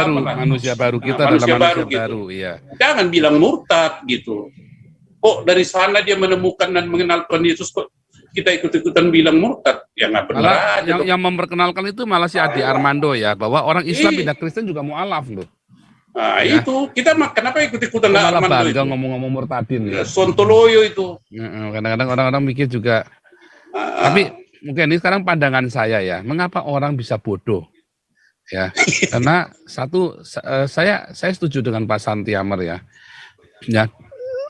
baru, lah. manusia baru. Kita manusia adalah baru manusia gitu. baru, iya. Jangan bilang murtad gitu. Kok dari sana dia menemukan dan mengenal Tuhan Yesus, kok kita ikut-ikutan bilang murtad? Ya nggak benar Malah aja. yang memperkenalkan itu malah si Adi Armando ya, bahwa orang Islam pindah Kristen juga mualaf loh. Nah Ya. itu, kita kenapa ikut-ikutan Malah Armando bangga itu? ngomong-ngomong murtadin ya. Sontoloyo itu. Kadang-kadang orang-orang mikir juga. Tapi mungkin ini sekarang pandangan saya ya, mengapa orang bisa bodoh? Ya, karena satu, saya setuju dengan Pak Santi Amar ya. Ya,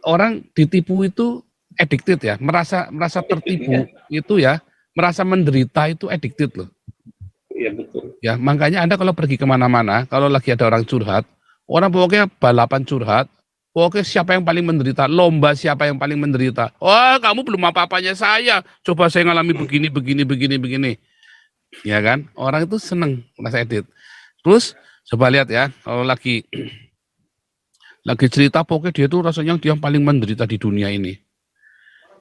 orang ditipu itu addicted ya, merasa tertipu itu ya, merasa menderita itu addicted loh. Iya betul. Ya, makanya Anda kalau pergi kemana-mana, kalau lagi ada orang curhat, orang pokoknya balapan curhat, pokoknya siapa yang paling menderita, lomba siapa yang paling menderita. Oh, kamu belum apa-apanya saya, coba saya ngalami begini. Ya kan, orang itu seneng merasa edit. Terus coba lihat ya, kalau lagi cerita, pokoknya dia tuh rasanya dia yang paling menderita di dunia ini.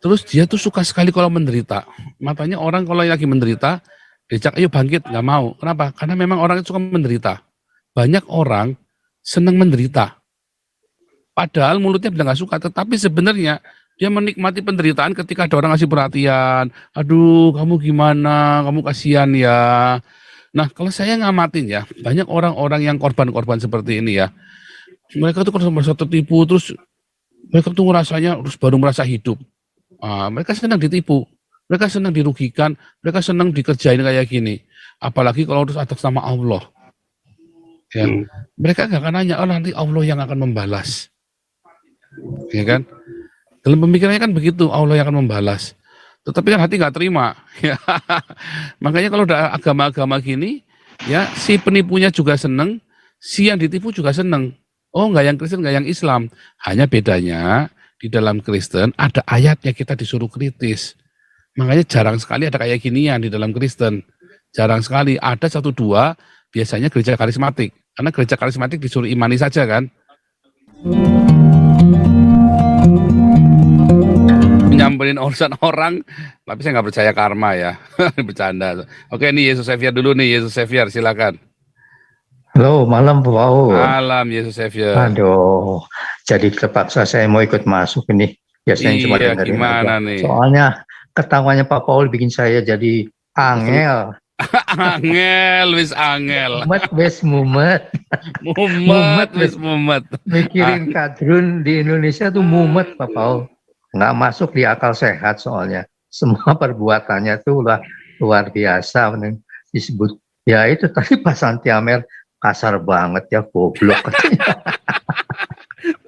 Terus dia tuh suka sekali kalau menderita. Matanya orang kalau lagi menderita, diajak ayo bangkit, nggak mau. Kenapa? Karena memang orang itu suka menderita. Banyak orang senang menderita. Padahal mulutnya bilang nggak suka, tetapi sebenarnya dia menikmati penderitaan ketika ada orang ngasih perhatian. Aduh, kamu gimana? Kamu kasihan ya. Nah, kalau saya ngamatin ya, banyak orang-orang yang korban-korban seperti ini ya. Mereka tuh kalau merasa tertipu, terus mereka tuh rasanya terus baru merasa hidup. Mereka senang ditipu, mereka senang dirugikan, mereka senang dikerjain kayak gini. Apalagi kalau terus atas nama Allah. Ya, mereka nggak akan nanya, oh nanti Allah yang akan membalas. Ya kan? Dalam pemikirannya kan begitu, Allah yang akan membalas. Tetapi kan hati nggak terima. Ya. Makanya kalau udah agama-agama gini, ya si penipunya juga seneng, si yang ditipu juga seneng. Oh nggak yang Kristen, nggak yang Islam. Hanya bedanya di dalam Kristen ada ayatnya kita disuruh kritis. Makanya jarang sekali ada kayak ginian di dalam Kristen. Jarang sekali. Ada satu dua, biasanya gereja karismatik. Karena gereja karismatik disuruh imani saja kan. Nyamperin urusan orang, tapi saya nggak percaya karma ya. Bercanda. Oke, nih Yesus Savior dulu nih, Yesus Savior, silakan. Halo, malam Pak Paul. Malam Yesus Savior. Aduh, jadi terpaksa saya mau ikut masuk ini. Biasanya cuma dengerin gimana aja. Nih? Soalnya ketawanya Pak Paul bikin saya jadi angel. Angel, wis angel. Mumet. Mikirin kadrun di Indonesia tuh mumet Pak Paul. Nggak masuk di akal sehat soalnya. Semua perbuatannya tuh luar biasa. Disebut, ya itu tadi Pak Santi Amer kasar banget ya, goblok.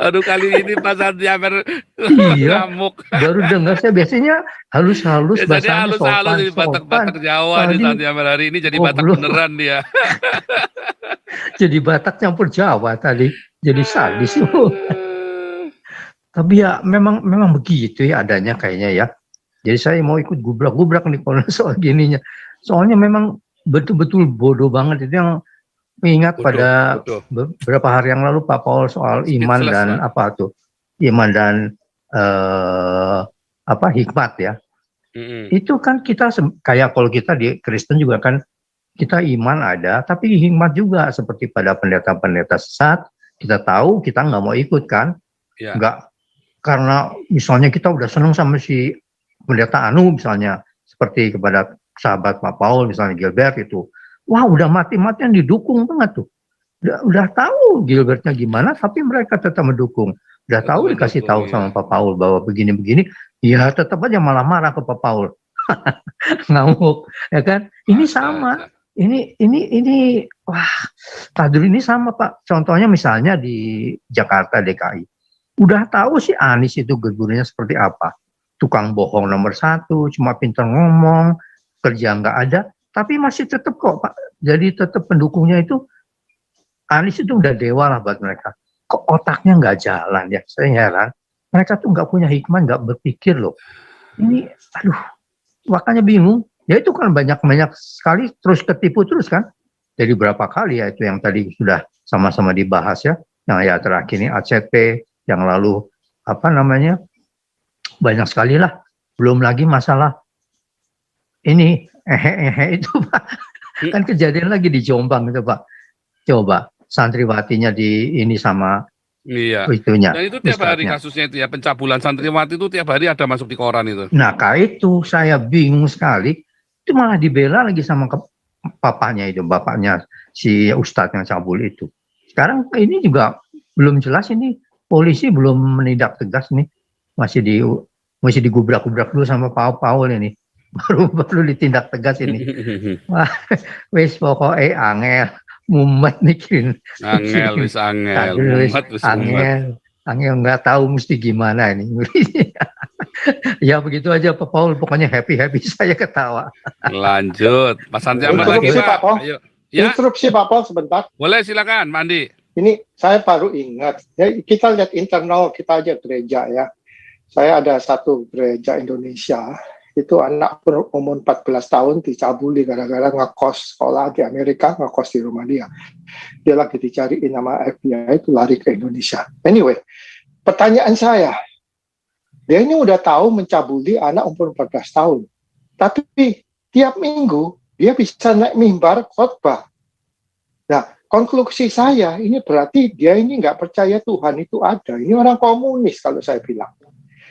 Baru kali ini Pak Santi Amer ngamuk. Baru dengar saya biasanya halus-halus bahasanya sopan. Jadi Batak Jawa di Santi Amer hari ini jadi Batak beneran dia. Jadi Batak campur Jawa tadi, jadi sadis. Tapi ya memang begitu ya adanya kayaknya ya. Jadi saya mau ikut gubrak-gubrak nih kalau soal gininya. Soalnya memang betul-betul bodoh banget. Itu yang mengingat pada beberapa hari yang lalu Pak Paul soal iman dan apa tuh, iman dan hikmat ya. Itu kan kita kayak kalau kita di Kristen juga kan kita iman ada, tapi hikmat juga seperti pada pendeta-pendeta sesat. Kita tahu kita nggak mau ikut kan, nggak karena misalnya kita udah seneng sama si pendeta Anu misalnya, seperti kepada sahabat Pak Paul misalnya Gilbert itu. Wah udah mati-matian didukung banget tuh. Udah tahu Gilbertnya gimana, tapi mereka tetap mendukung. Udah tahu dikasih tahu sama Pak Paul bahwa begini-begini, ya tetap aja malah marah ke Pak Paul. Ngamuk, ya kan? Ini sama. Ini wah, kadrun ini sama Pak. Contohnya misalnya di Jakarta DKI. Udah tahu sih Anies itu gerburinya seperti apa. Tukang bohong nomor 1, cuma pintar ngomong, kerja nggak ada. Tapi masih tetap kok Pak, jadi tetap pendukungnya itu, Anies itu udah dewa lah buat mereka. Kok otaknya nggak jalan ya, saya heran. Mereka tuh nggak punya hikmah, nggak berpikir loh. Ini, aduh, makanya bingung. Ya itu kan banyak sekali terus ketipu terus kan. Jadi berapa kali ya itu yang tadi sudah sama-sama dibahas ya. Yang ya terakhir ini ACT, yang lalu apa namanya, banyak sekali lah. Belum lagi masalah ini, itu Pak, kan kejadian lagi di Jombang itu Pak. Coba, santriwatinya di ini sama Iya. itunya. Dan itu tiap hari ustadznya. kasusnya itu ya, pencabulan santriwati itu tiap hari ada masuk di koran itu. Nah, itu saya bingung sekali. Itu malah dibela lagi sama papanya itu, bapaknya si ustadz yang cabul itu. Sekarang ini juga belum jelas ini, polisi belum menindak tegas nih. Masih digubrak-gubrak dulu sama Paul ini. Baru ditindak tegas ini. Wah, wis pokoknya angel, mumet mikirin. Angel, mumet, Angel nggak tahu mesti gimana ini. Ya begitu aja Pak Paul, pokoknya happy saya ketawa. Lanjut, Pak Santi Ahmad lagi Pak. Ayo. Ya. Instruksi Pak Paul sebentar. Boleh silakan, Mandi. Ini saya baru ingat. Ya, kita lihat internal kita aja gereja ya. Saya ada satu gereja Indonesia. Itu anak umur 14 tahun dicabuli gara-gara ngekos sekolah di Amerika, ngekos di rumah dia. Dia lagi dicariin nama FBI, itu lari ke Indonesia. Anyway, pertanyaan saya, dia ini udah tahu mencabuli anak umur 14 tahun. Tapi tiap minggu dia bisa naik mimbar khotbah. Nah, konklusi saya ini berarti dia ini nggak percaya Tuhan itu ada. Ini orang komunis kalau saya bilang.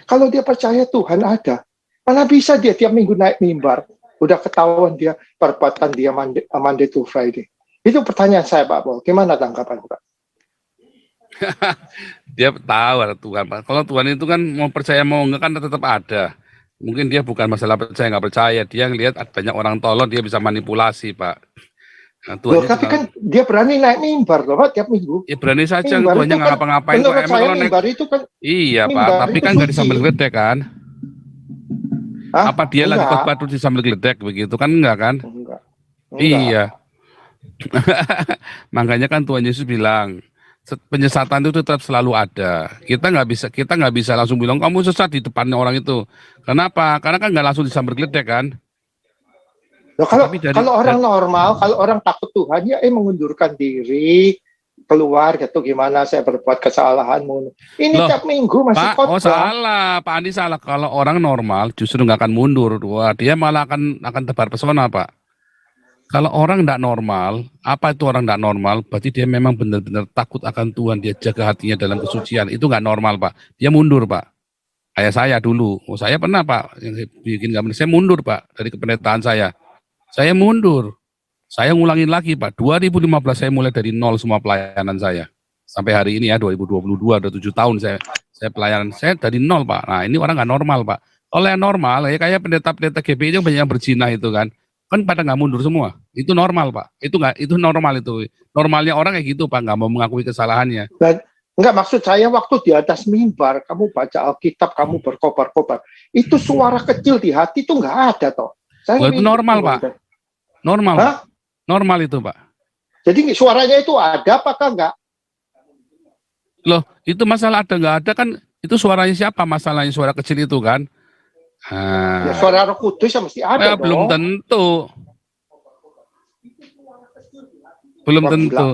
Kalau dia percaya Tuhan ada, mana bisa dia tiap minggu naik mimbar? Udah ketahuan dia perbuatan dia Monday to Friday. Itu pertanyaan saya Pak Paul. Gimana tanggapan Pak? Dia tahu ada Tuhan, Pak. Kalau Tuhan itu kan mau percaya mau enggak kan tetap ada. Mungkin dia bukan masalah percaya nggak percaya. Dia ngelihat banyak orang tolol, dia bisa manipulasi, Pak. Nah, Loh, tapi kan dia berani naik mimbar loh Pak tiap minggu. Ya berani saja, Tuhannya nggak ngapa-ngapain. Menurut saya mimbar itu kan. Iya Pak, tapi kan nggak disambal gledek kan? Hah? Apa dia lagi khotbah terus disambal gledek begitu kan enggak kan? Enggak. Iya. Makanya kan Tuhan Yesus bilang penyesatan itu tetap selalu ada. Kita nggak bisa langsung bilang kamu sesat di depannya orang itu. Kenapa? Karena kan nggak langsung disambal gledek kan? Loh, kalau orang normal, kalau orang takut Tuhan ya mengundurkan diri, keluar gitu gimana saya berbuat kesalahan. Ini tiap minggu masih khotbah. Oh salah, Pak Andi salah. Kalau orang normal justru nggak akan mundur. Wah, dia malah akan tebar pesona, Pak. Kalau orang tidak normal, apa itu orang tidak normal? Berarti dia memang benar-benar takut akan Tuhan, dia jaga hatinya dalam kesucian. Itu nggak normal, Pak. Dia mundur, Pak. Kayak saya dulu. Oh, saya pernah, Pak, yang bikin nggak benar. Saya mundur, Pak, dari kependetaan saya. Saya mundur. Saya ngulangin lagi, Pak. 2015 saya mulai dari nol semua pelayanan saya. Sampai hari ini ya, 2022, udah 7 tahun saya pelayanan. Saya dari nol, Pak. Nah, ini orang nggak normal, Pak. Kalau yang normal, ya kayak pendeta-pendeta GPI yang banyak yang berzina itu kan. Kan pada nggak mundur semua. Itu normal, Pak. Itu normal itu. Normalnya orang kayak gitu, Pak. Nggak mau mengakui kesalahannya. Enggak, maksud saya waktu di atas mimbar, kamu baca Alkitab, kamu berkobar-kobar. Itu suara kecil di hati itu nggak ada, toh. Itu normal, Pak. Normal. Hah? Normal itu, Pak. Jadi suaranya itu ada apakah enggak? Loh, itu masalah ada nggak ada kan, itu suaranya siapa masalahnya, suara kecil itu kan? Ya, suara Roh Kudus ya mesti ada dong. Belum tentu. Belum tentu.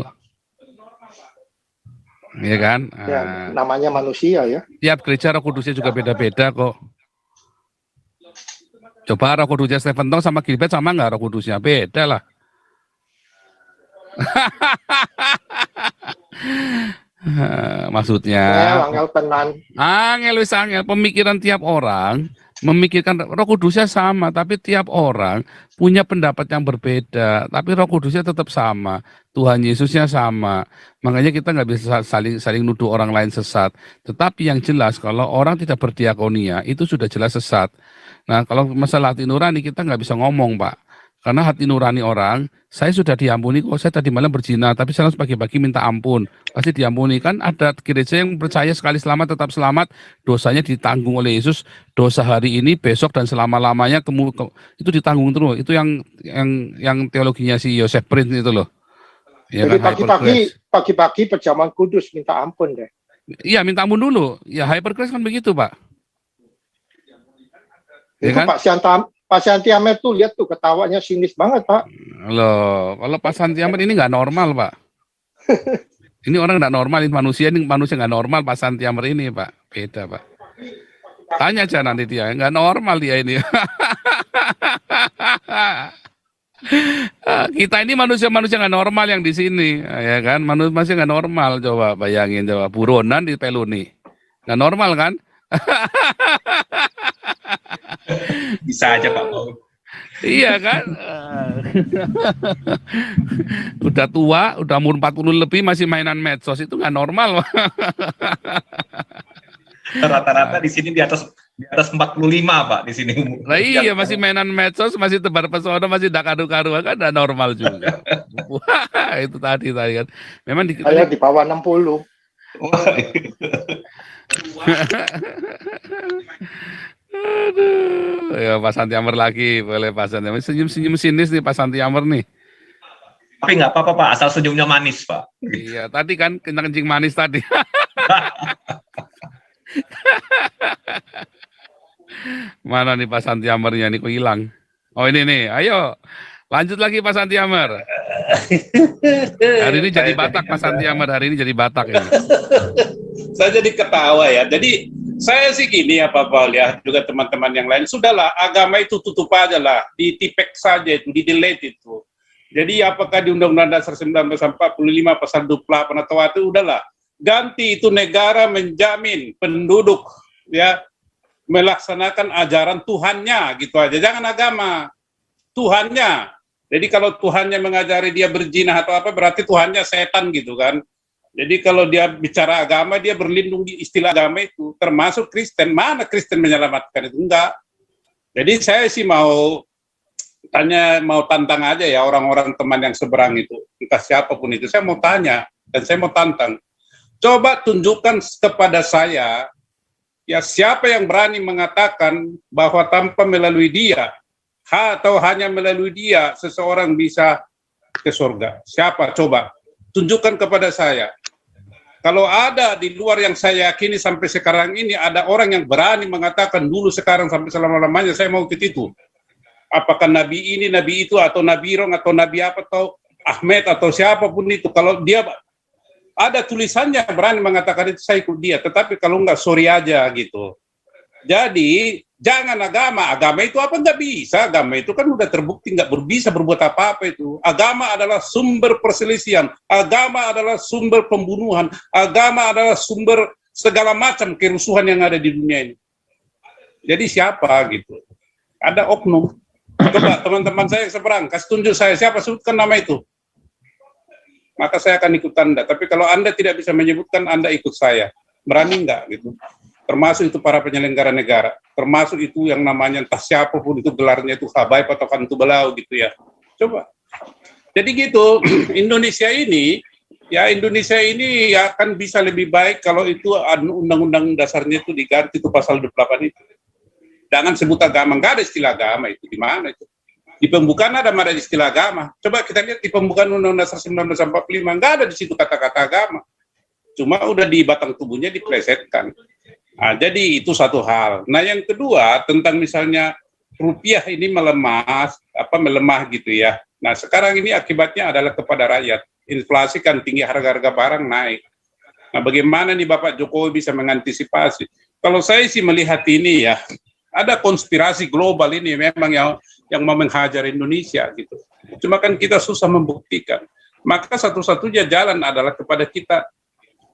Iya kan? Ya, namanya manusia ya. Tiap gereja Roh Kudusnya juga beda-beda kok. Coba Roh Kudusnya Stephen Tong sama Gilbert sama nggak Roh Kudusnya? Beda lah. Maksudnya angel tenan. Angel pemikiran tiap orang memikirkan Roh Kudusnya sama, tapi tiap orang punya pendapat yang berbeda, tapi Roh Kudusnya tetap sama, Tuhan Yesusnya sama. Makanya kita nggak bisa saling nuduh orang lain sesat. Tetapi yang jelas kalau orang tidak berdiakonia itu sudah jelas sesat. Nah, kalau masalah hati nurani kita nggak bisa ngomong, Pak. Karena hati nurani orang, saya sudah diampuni kok, saya tadi malam berzina, tapi saya harus pagi-pagi minta ampun. Pasti diampuni. Kan ada gereja yang percaya sekali selamat, tetap selamat, dosanya ditanggung oleh Yesus, dosa hari ini, besok, dan selama-lamanya, itu ditanggung terus. Itu yang teologinya si Joseph Prince itu loh. Ya, jadi kan, pagi-pagi perjamuan kudus minta ampun deh. Iya, minta ampun dulu. Ya, hypergrace kan begitu, Pak. Ya itu kan? Pak Santi Ahmad tuh lihat tuh ketawanya sinis banget, Pak. Loh, kalau Pak Santi Ahmad ini nggak normal, Pak. Ini orang nggak normal, ini manusia nggak normal, Pak Santi Ahmad ini, Pak. Beda, Pak. Tanya aja nanti dia, nggak normal dia ini. Kita ini manusia-manusia nggak normal yang di sini, ya kan? Manusia nggak normal, coba bayangin, coba buronan di Peluni, nggak normal kan? Bisa aja Pak Paul. Iya kan? Udah tua, udah umur 40 lebih masih mainan medsos, itu nggak normal. Rata-rata di sini di atas 45 Pak di sini. Nah iya, masih mainan medsos, masih tebar pesona, masih dak karu-karuan, kan udah normal juga. Wah, itu tadi kan. Memang Saya di bawah 60. Wah, Aduh, ya Pak Santi Amar lagi, boleh Pak Santi Amar. Senyum-senyum sinis nih Pak Santi Amar nih. tapi nggak apa-apa Pak, asal senyumnya manis Pak. Iya, tadi kan kencing manis tadi. Mana nih Pak Santi Amarnya nih, kok hilang? Oh ini nih, ayo lanjut lagi Pak Santi Amar. Hari ini jadi Batak Pak Santi Amar, hari ini jadi Batak ini. Saya jadi ketawa ya. Jadi saya sih gini ya Pak Paul ya, juga teman-teman yang lain, sudahlah agama itu tutup aja lah, ditipek saja itu, di-delete itu. Jadi apakah di Undang-Undang Dasar 1945 pasal 28 atau itu, udahlah, ganti itu negara menjamin penduduk ya melaksanakan ajaran Tuhannya gitu aja, jangan agama, Tuhannya. Jadi kalau Tuhannya mengajari dia berzina atau apa, berarti Tuhannya setan gitu kan. Jadi kalau dia bicara agama, dia berlindung di istilah agama itu, termasuk Kristen. Mana Kristen menyelamatkan itu? Enggak. Jadi saya sih mau tantang aja ya orang-orang teman yang seberang itu, entah siapapun itu, saya mau tanya dan saya mau tantang. Coba tunjukkan kepada saya, ya siapa yang berani mengatakan bahwa tanpa melalui dia, atau hanya melalui dia, seseorang bisa ke surga. Siapa? Coba tunjukkan kepada saya. Kalau ada di luar yang saya yakini sampai sekarang ini, ada orang yang berani mengatakan dulu, sekarang, sampai selama-lamanya, saya mau ke itu. Apakah nabi ini, nabi itu, atau nabi Rong, atau nabi apa, atau Ahmed, atau siapapun itu. Kalau dia ada tulisannya berani mengatakan itu, saya ikut dia. Tetapi kalau enggak, sorry aja gitu. Jadi jangan agama itu apa, nggak bisa. Agama itu kan udah terbukti nggak bisa berbuat apa-apa itu. Agama adalah sumber perselisihan, agama adalah sumber pembunuhan, agama adalah sumber segala macam kerusuhan yang ada di dunia ini. Jadi siapa gitu? Ada oknum. Coba teman-teman saya yang seberang, kasih tunjuk saya siapa, sebutkan nama itu. Maka saya akan ikut Anda. Tapi kalau Anda tidak bisa menyebutkan, Anda ikut saya. Berani nggak gitu? Termasuk itu para penyelenggara negara, termasuk itu yang namanya entah siapapun itu gelarnya itu Habaib atau Kantu Belau gitu ya. Coba. Jadi gitu, Indonesia ini ya akan bisa lebih baik kalau itu undang-undang dasarnya itu diganti itu pasal 28 itu. Jangan sebut agama, nggak ada istilah agama itu, di mana itu? Di pembukaan ada istilah agama. Coba kita lihat di pembukaan Undang-Undang Dasar 1945, nggak ada di situ kata-kata agama. Cuma udah di batang tubuhnya diplesetkan. Nah, jadi itu satu hal. Nah, yang kedua tentang misalnya rupiah ini melemah gitu ya. Nah, sekarang ini akibatnya adalah kepada rakyat. Inflasi kan tinggi, harga-harga barang naik. Nah, bagaimana nih Bapak Jokowi bisa mengantisipasi? Kalau saya sih melihat ini ya, ada konspirasi global ini memang yang mau menghajar Indonesia gitu. Cuma kan kita susah membuktikan. Maka satu-satunya jalan adalah kepada kita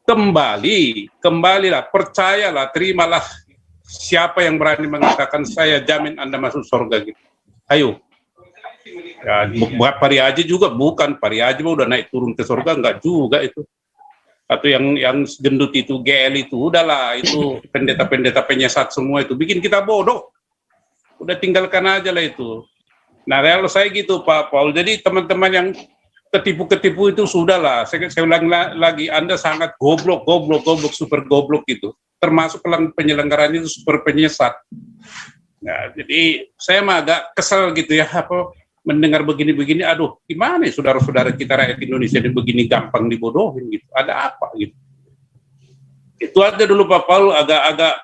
kembalilah, percayalah, terimalah siapa yang berani mengatakan saya jamin Anda masuk surga gitu. Ayo. Ya, buat Pari Haji juga bukan, Pari Haji udah naik turun ke surga, enggak juga itu. Atau yang gendut itu, GL itu, udahlah itu pendeta-pendeta penyesat semua itu, bikin kita bodoh. Udah tinggalkan aja lah itu. Nah kalau saya gitu Pak Paul, jadi teman-teman yang ketipu-ketipu itu sudahlah, saya ulang lagi, Anda sangat goblok, super goblok gitu. Termasuk penyelenggaranya itu super penyesat. Nah, jadi saya mah agak kesel gitu ya, mendengar begini-begini, aduh gimana ya saudara-saudara kita rakyat Indonesia ini begini gampang dibodohin gitu, ada apa gitu. Itu aja dulu Pak Paul, agak-agak,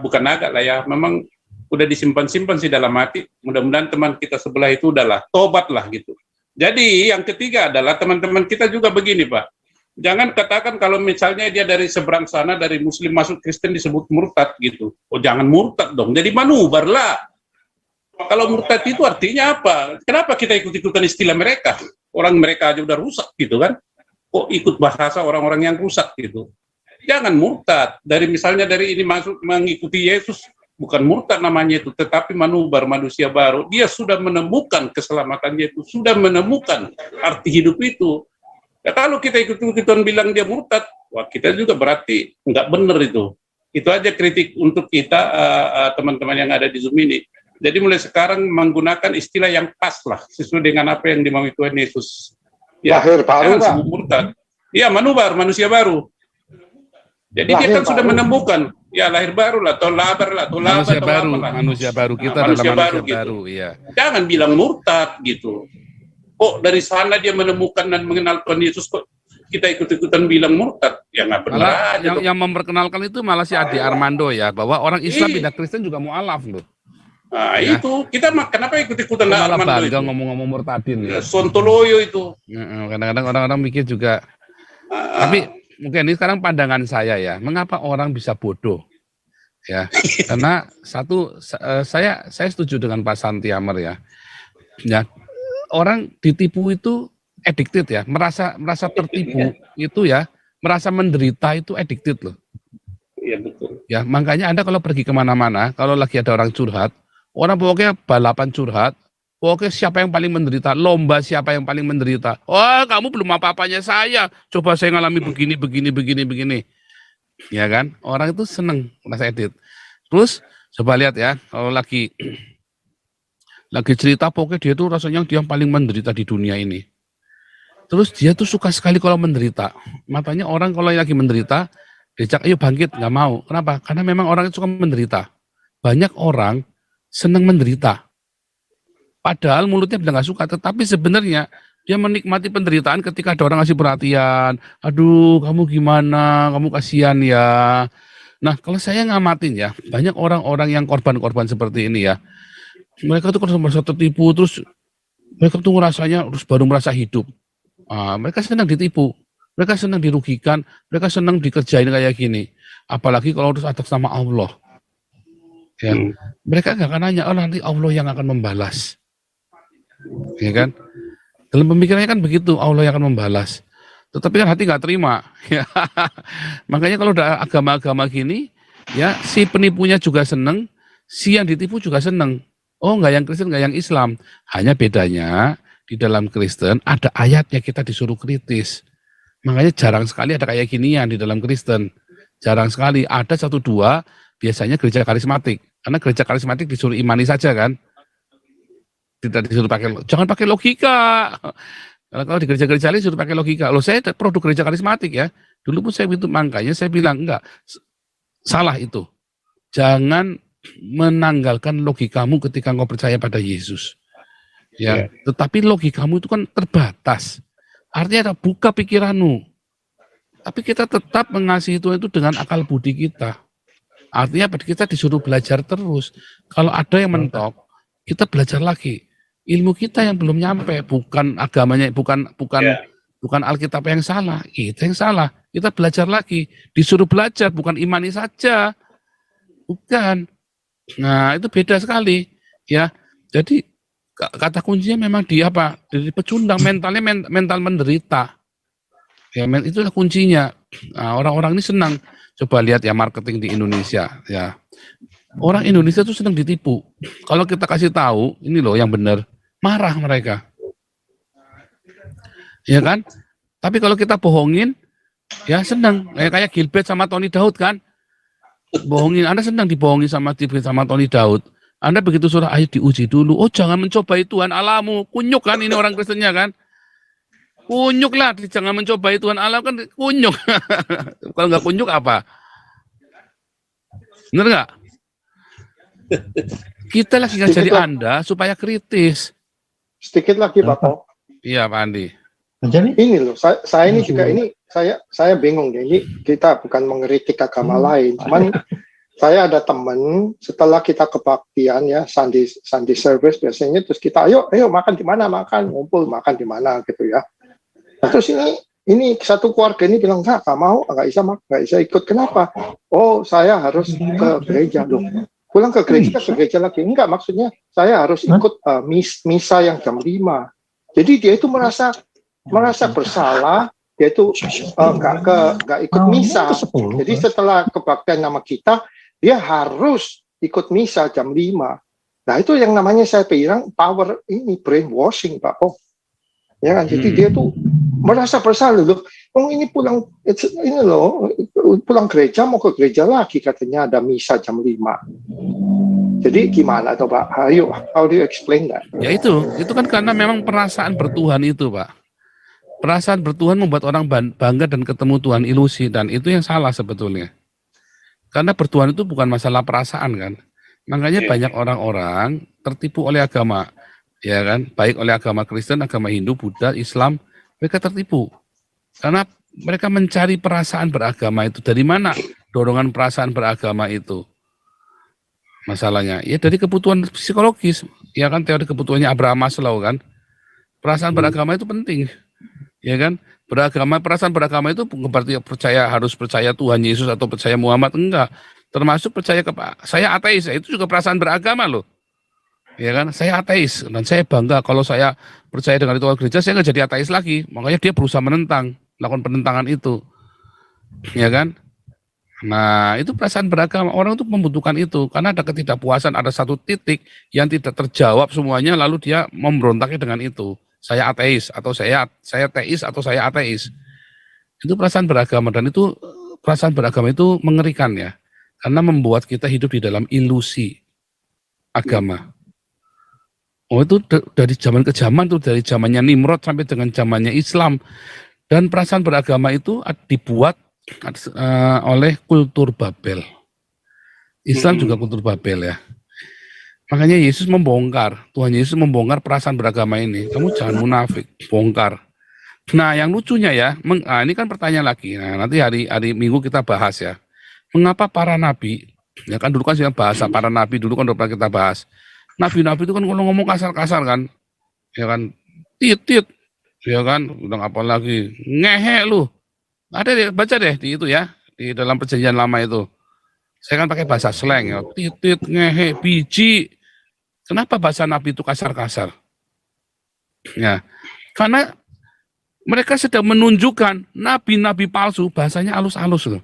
bukan agak lah ya, memang udah disimpan-simpan sih dalam hati, mudah-mudahan teman kita sebelah itu udahlah, tobat lah gitu. Jadi yang ketiga adalah teman-teman kita juga begini Pak, jangan katakan kalau misalnya dia dari seberang sana, dari Muslim masuk Kristen disebut murtad gitu. Oh jangan murtad dong, jadi manuver lah. Kalau murtad itu artinya apa? Kenapa kita ikut-ikutan istilah mereka? Orang mereka aja udah rusak gitu kan? Kok ikut bahasa orang-orang yang rusak gitu? Jangan murtad. Misalnya dari ini masuk mengikuti Yesus, bukan murtad namanya itu, tetapi manubar, manusia baru. Dia sudah menemukan keselamatannya itu, sudah menemukan arti hidup itu. Ya, kalau kita ikut-ikutan bilang dia murtad, wah kita juga berarti nggak benar itu. Itu aja kritik untuk kita, teman-teman yang ada di Zoom ini. Jadi mulai sekarang menggunakan istilah yang pas lah, sesuai dengan apa yang dimaui Tuhan Yesus. Ya, Lahir baru, Pak. murtad. Ya, manubar, manusia baru. Jadi Lahir dia kan sudah baru. menemukan, ya lahir baru lah, atau labar lah, atau laba, Manusia atau baru, apalah. manusia baru kita Nah, manusia adalah manusia baru gitu. baru, iya. Jangan bilang murtad gitu. Kok dari sana dia menemukan dan mengenal Tuhan Yesus, kok kita ikut-ikutan bilang murtad? Ya nggak benar Malah aja. dong. yang memperkenalkan itu malah si Adi Armando ya, bahwa orang Islam Iya. pindah Kristen juga mualaf loh. Nah, Ya. itu kita kenapa ikut-ikutan Malah Armando bangga itu? ngomong-ngomong murtadin ya. Sontoloyo itu. Kadang-kadang orang-orang mikir juga. Tapi mungkin ini sekarang pandangan saya ya, mengapa orang bisa bodoh? Ya, karena satu saya setuju dengan Pak Santi Amar ya. Ya, orang ditipu itu addicted ya, merasa tertipu itu ya, merasa menderita itu addicted loh. Iya betul. Ya, makanya Anda kalau pergi kemana-mana, kalau lagi ada orang curhat, orang pokoknya balapan curhat, pokoknya siapa yang paling menderita, lomba siapa yang paling menderita. Oh, kamu belum apa-apanya saya, coba saya ngalami begini. Ya kan, orang itu seneng merasa edit. Terus coba lihat ya, kalau lagi cerita, pokoknya dia tuh rasanya dia yang paling menderita di dunia ini. Terus dia tuh suka sekali kalau menderita. Makanya orang kalau lagi menderita, diajak ayo bangkit, nggak mau. Kenapa? Karena memang orang itu suka menderita. Banyak orang senang menderita. Padahal mulutnya bilang nggak suka, tetapi sebenarnya dia menikmati penderitaan ketika ada orang ngasih perhatian. Aduh, kamu gimana? Kamu kasihan ya. Nah, kalau saya ngamatin ya, banyak orang-orang yang korban-korban seperti ini ya. Mereka tuh kalau merasa tertipu, terus mereka tuh ngerasanya terus baru merasa hidup. Mereka senang ditipu. Mereka senang dirugikan, mereka senang dikerjain kayak gini. Apalagi kalau terus atas nama Allah. Ya, mereka nggak akan nanya, oh nanti Allah yang akan membalas. Ya kan? Dalam pemikirannya kan begitu, Allah yang akan membalas. Tetapi kan hati nggak terima. Ya. Makanya kalau udah agama-agama gini, ya si penipunya juga senang, si yang ditipu juga senang. Oh nggak yang Kristen, nggak yang Islam. Hanya bedanya di dalam Kristen ada ayatnya kita disuruh kritis. Makanya jarang sekali ada kayak ginian di dalam Kristen. Jarang sekali. Ada 1-2, biasanya gereja karismatik. Karena gereja karismatik disuruh imani saja kan. Tidak disuruh jangan pakai logika. Kalau di gereja-gereja lain disuruh pakai logika. Loh saya produk gereja karismatik ya. Dulu pun saya itu makanya saya bilang enggak. Salah itu. Jangan menanggalkan logikamu ketika engkau percaya pada Yesus. Ya, tetapi logikamu itu kan terbatas. Artinya ada buka pikiranmu. Tapi kita tetap mengasihi Tuhan itu dengan akal budi kita. Artinya kita disuruh belajar terus. Kalau ada yang mentok, kita belajar lagi. Ilmu kita yang belum nyampe, bukan agamanya, bukan Alkitab yang salah, kita yang salah. Kita belajar lagi. Disuruh belajar, bukan imani saja. Bukan. Nah, itu beda sekali. Ya. Jadi kata kuncinya memang di apa? Dari pecundang, mentalnya mental menderita. Ya, itulah kuncinya. Nah, orang-orang ini senang. Coba lihat ya marketing di Indonesia. Ya, orang Indonesia tuh senang ditipu. Kalau kita kasih tahu, ini loh yang benar, marah mereka. Ya kan? Tapi kalau kita bohongin, ya senang. Kayak Gilbert sama Tony Daud kan? Bohongin, Anda senang dibohongin sama Tony Daud. Anda begitu suruh, ayo diuji dulu. Oh jangan mencobai Tuhan Allahmu. Kunyuk kan ini orang Kristennya kan. Kunyuk lah, jangan mencobai Tuhan Allah kan kunyuk. Kalau nggak kunyuk apa? Bener nggak? Kita lagi ngajari Anda supaya kritis. Sedikit lagi Pak Paul. Iya Pak Andi. Ini loh, saya ini juga ini saya bingung ya. Ini kita bukan mengkritik agama lain, cuman saya ada teman setelah kita kebaktian ya Sunday service biasanya terus kita ayo makan di mana ngumpul makan di mana gitu ya. Nah, terus ini satu keluarga ini bilang nggak mau nggak bisa ikut. Kenapa? Oh saya harus ke gereja dong. Pulang ke gereja lagi. Enggak, maksudnya saya harus ikut misa yang jam 5. Jadi dia itu merasa bersalah, dia itu nggak ikut misa. Jadi setelah kebaktian nama kita, dia harus ikut misa jam 5. Nah, itu yang namanya saya bilang power ini, brainwashing, Pak Po. Ya kan? Jadi dia tuh merasa bersalah loh. Ini pulang gereja, mau ke gereja lagi, katanya ada misa jam 5. Jadi gimana tuh Pak? Ayo, how do you explain that? Ya itu kan karena memang perasaan bertuhan itu, Pak. Perasaan bertuhan membuat orang bangga dan ketemu Tuhan ilusi, dan itu yang salah sebetulnya. Karena bertuhan itu bukan masalah perasaan kan. Makanya banyak orang-orang tertipu oleh agama, ya kan? Baik oleh agama Kristen, agama Hindu, Buddha, Islam, mereka tertipu. Karena mereka mencari perasaan beragama itu. Dari mana dorongan perasaan beragama itu? Masalahnya, ya dari kebutuhan psikologis, ya kan, teori kebutuhannya Abraham Maslow kan. Perasaan beragama itu penting, ya kan. Perasaan beragama itu bukan berarti harus percaya Tuhan Yesus atau percaya Muhammad, enggak. Termasuk percaya saya ateis, itu juga perasaan beragama loh. Ya kan, saya ateis dan saya bangga kalau saya percaya dengan ritual gereja, saya nggak jadi ateis lagi. Makanya dia berusaha melakukan penentangan itu, ya kan. Nah, itu perasaan beragama, orang itu membutuhkan itu karena ada ketidakpuasan, ada satu titik yang tidak terjawab semuanya, lalu dia memberontaknya dengan itu. Saya ateis atau saya teis atau saya ateis. Itu perasaan beragama, dan itu perasaan beragama itu mengerikan ya, karena membuat kita hidup di dalam ilusi agama. Oh, itu dari zaman ke zaman tuh, dari zamannya Nimrod sampai dengan zamannya Islam. Dan perasaan beragama itu dibuat oleh kultur Babel. Islam juga kultur Babel ya. Makanya Tuhan Yesus membongkar perasaan beragama ini. Kamu jangan munafik, bongkar. Nah, yang lucunya ya, ini kan pertanyaan lagi. Nah, nanti hari Minggu kita bahas ya. Mengapa para nabi, ya kan dulu kan sudah bahasa para nabi, dulu kan udah pernah kita bahas. Nabi-nabi itu kan kalau ngomong kasar-kasar kan, ya kan, tit, ya kan, udah apa lagi, ngehe lu. Ada deh, baca deh di itu ya, di dalam perjanjian lama itu. Saya kan pakai bahasa slang ya, tit, ngehe, biji. Kenapa bahasa nabi itu kasar-kasar? Ya, karena mereka sedang menunjukkan nabi-nabi palsu, bahasanya halus-halus loh.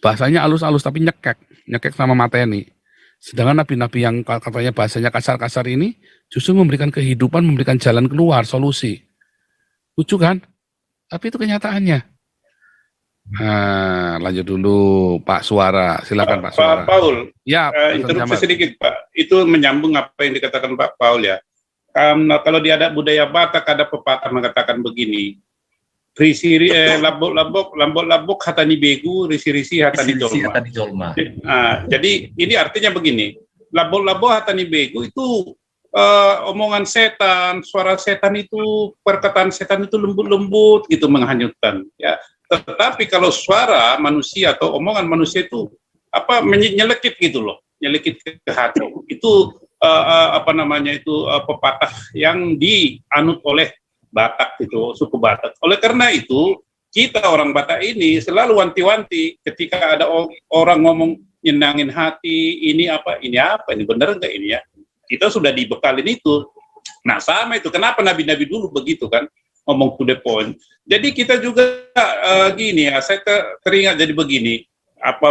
Bahasanya halus-halus tapi nyekek sama mateni. Sedangkan nabi-nabi yang katanya bahasanya kasar-kasar ini justru memberikan kehidupan, memberikan jalan keluar, solusi. Lucu kan? Tapi itu kenyataannya. Nah, lanjut dulu Pak Suara. Silakan Pak Suara. Pak Paul. Ya, interupsi sedikit Pak. Itu menyambung apa yang dikatakan Pak Paul ya. Kalau di adat budaya Batak ada pepatah mengatakan begini. Lambok hatani begu, risi hatani jolma. Jadi ini artinya begini, lambok hatani begu itu omongan setan, suara setan itu, perkataan setan itu lembut-lembut gitu menghanyutkan. Ya, tetapi kalau suara manusia atau omongan manusia itu nyelekit gitu loh, nyelekit ke hati. Itu pepatah yang dianut oleh Batak itu, suku Batak. Oleh karena itu, kita orang Batak ini selalu wanti-wanti ketika ada orang ngomong nyenangin hati, ini benar enggak ini ya? Kita sudah dibekalin itu. Nah, sama itu. Kenapa nabi-nabi dulu begitu kan? Ngomong to the point. Jadi kita juga gini ya, saya teringat jadi begini,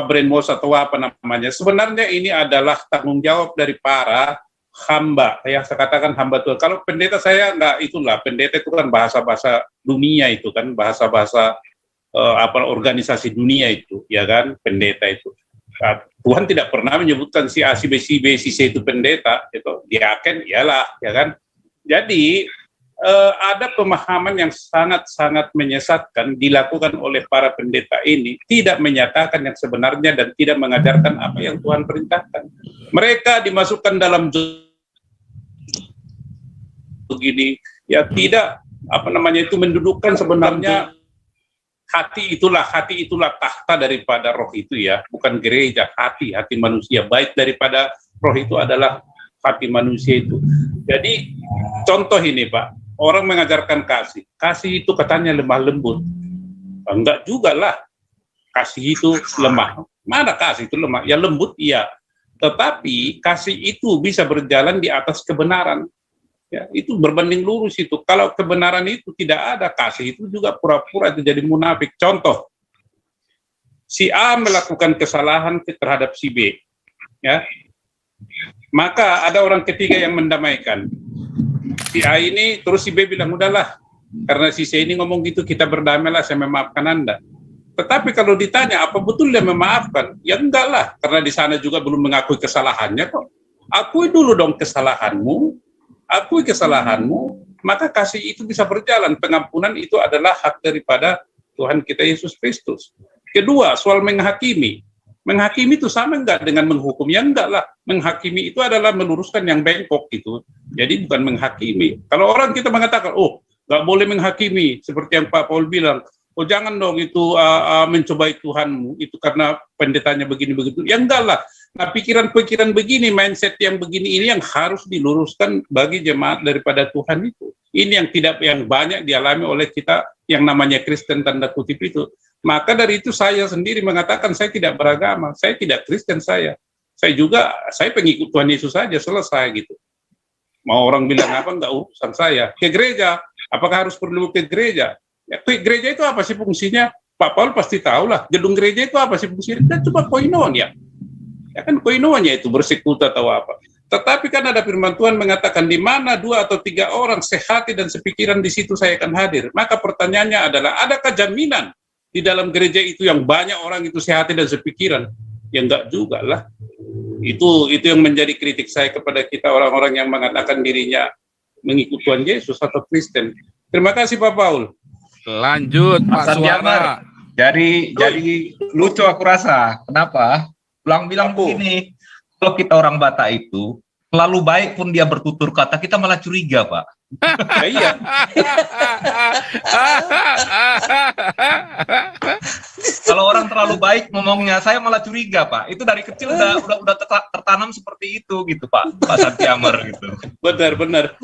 brainwash atau apa namanya. Sebenarnya ini adalah tanggung jawab dari para hamba, ya saya katakan hamba Tuhan. Kalau pendeta saya enggak, itulah pendeta itu kan bahasa-bahasa dunia itu kan, bahasa-bahasa organisasi dunia itu, ya kan, pendeta itu. Tuhan tidak pernah menyebutkan si A, si B, si C itu pendeta, itu diaken iyalah, ya kan. Jadi ada pemahaman yang sangat-sangat menyesatkan dilakukan oleh para pendeta ini, tidak menyatakan yang sebenarnya dan tidak mengajarkan apa yang Tuhan perintahkan. Mereka dimasukkan dalam begini, ya tidak itu mendudukkan sebenarnya hati itulah tahta daripada roh itu ya, bukan gereja, hati manusia, baik daripada roh itu adalah hati manusia itu. Jadi contoh ini Pak, orang mengajarkan kasih itu katanya lemah lembut, enggak juga lah. kasih itu lemah. Mana kasih itu lemah? Ya lembut iya. Tetapi kasih itu bisa berjalan di atas kebenaran. Ya, itu berbanding lurus itu. Kalau kebenaran itu tidak ada, kasih itu juga pura-pura itu jadi munafik. Contoh, si A melakukan kesalahan terhadap si B, ya, maka ada orang ketiga yang mendamaikan. Si A ini terus si B bilang udahlah, karena si C ini ngomong gitu kita berdamailah, saya memaafkan Anda. Tetapi kalau ditanya apa betul dia memaafkan, ya enggak lah, karena di sana juga belum mengakui kesalahannya kok. Akui dulu dong kesalahanmu. Akui kesalahanmu, maka kasih itu bisa berjalan. Pengampunan itu adalah hak daripada Tuhan kita Yesus Kristus. Kedua, soal menghakimi. Menghakimi itu sama enggak dengan menghukum? Ya enggak lah. Menghakimi itu adalah meluruskan yang bengkok gitu. Jadi bukan menghakimi. Kalau orang kita mengatakan, oh enggak boleh menghakimi, seperti yang Pak Paul bilang, oh jangan dong itu mencobai Tuhanmu, itu karena pendetanya begini-begitu. Ya enggak lah. Nah, pikiran-pikiran begini, mindset yang begini ini yang harus diluruskan bagi jemaat daripada Tuhan itu. Ini yang banyak dialami oleh kita yang namanya Kristen tanda kutip itu. Maka dari itu saya sendiri mengatakan saya tidak beragama, saya tidak Kristen saya. Saya pengikut Tuhan Yesus saja, selesai gitu. Mau orang bilang apa enggak urusan saya. Ke gereja, apakah harus perlu ke gereja? Ya, ke gereja itu apa sih fungsinya? Pak Paul pasti tahu lah. Gedung gereja itu apa sih fungsinya? Dan cuma koinonia. Ya kan koinonia itu bersekutu atau apa. Tetapi kan ada firman Tuhan mengatakan di mana 2 atau 3 orang sehati dan sepikiran di situ saya akan hadir. Maka pertanyaannya adalah adakah jaminan di dalam gereja itu yang banyak orang itu sehati dan sepikiran? Ya enggak juga lah. Itu yang menjadi kritik saya kepada kita orang-orang yang mengatakan dirinya mengikut Tuhan Yesus atau Kristen. Terima kasih Pak Paul. Lanjut Pak Suara. Jadi lucu aku rasa. Kenapa? Bilang begini, kalau kita orang Batak itu terlalu baik pun dia bertutur kata, kita malah curiga, Pak. Iya. Kalau orang terlalu baik ngomongnya, saya malah curiga, Pak. Itu dari kecil udah tertanam seperti itu gitu, Pak Santiamer gitu. Benar.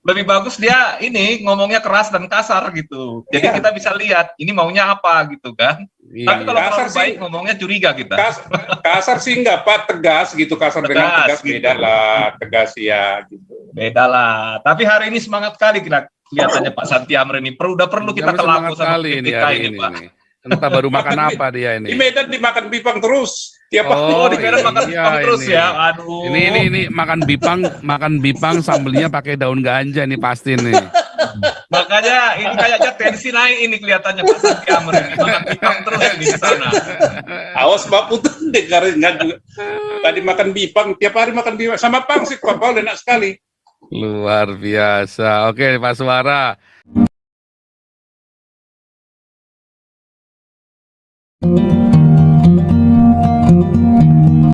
Lebih bagus dia ini ngomongnya keras dan kasar gitu. Jadi kita bisa lihat ini maunya apa gitu kan. Iya. Tapi kalau terlalu Kasar sih. baik ngomongnya curiga kita. Kasar sih enggak Pak, tegas gitu. Kasar dengan tegas gitu. beda lah, tegas ya gitu. Beda lah. Tapi hari ini semangat sekali kelihatannya Pak Santiamer ini. Udah perlu kita Semangat kelaku sama sekali kita hari ini, Pak. nih. Entah baru makan apa dia ini. Di Medan dimakan bipang terus. Tiap Oh, di Medan makan iya, bipang terus ini. ya. Aduh. Ini makan bipang sambelnya pakai daun ganja nih pasti nih. Makanya ini kayaknya tensi naik ini kelihatannya Pak Santiamer ini. Makan bipang terus ini di sana. Awas Mbak Putu dengerin juga. Tadi makan bipang, tiap hari makan bipang sama pangsit Pak Paul enak sekali. Luar biasa. Oke, Pak Suara.